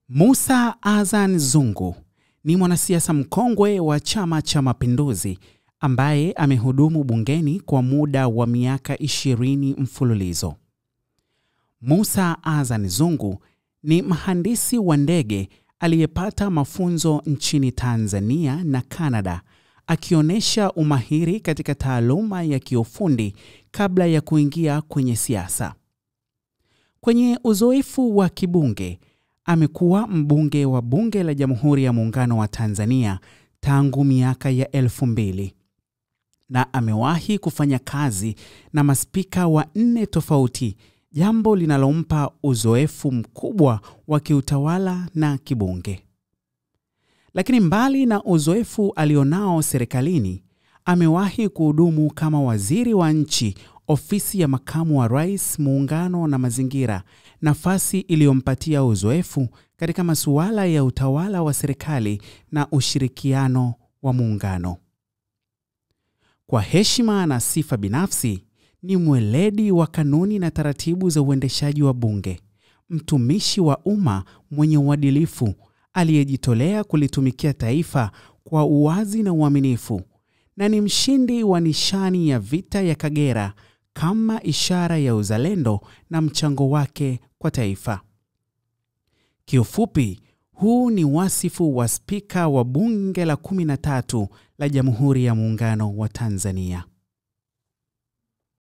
Mussa Azzan Zungu ni mwanasiasa mkongwe wa Chama cha Mapinduzi ambaye amehudumu bungeni kwa muda wa miaka 20 mfululizo. Mussa Azzan Zungu ni mhandisi wa ndege aliyepata mafunzo nchini Tanzania na Canada, akionyesha umahiri katika taaluma ya kiufundi kabla ya kuingia kwenye siasa. Kwenye uzoefu wa kibunge, amekuwa mbunge wa Bunge la Jamhuri ya Muungano wa Tanzania tangu miaka ya 2000 na amewahi kufanya kazi na maspika wa 4 tofauti, jambo linalompa uzoefu mkubwa wa kiutawala na kibunge. Lakini mbali na uzoefu alionao serikalini, amewahi kuhudumu kama waziri wa nchi, ofisi ya makamu wa rais, muungano na mazingira, nafasi iliyompatia uzoefu katika masuala ya utawala wa serikali na ushirikiano wa muungano. Kwa heshima na sifa binafsi, ni mweledi wa kanuni na taratibu za uendeshaji wa bunge, mtumishi wa umma mwenye uadilifu aliyejitolea kulitumikia taifa kwa uwazi na uaminifu, na ni mshindi wa nishani ya vita ya Kagera kama ishara ya uzalendo na mchango wake kwa taifa. Kiufupi, huu ni wasifu wa spika wa Bunge la 13 la Jamhuri ya Muungano wa Tanzania.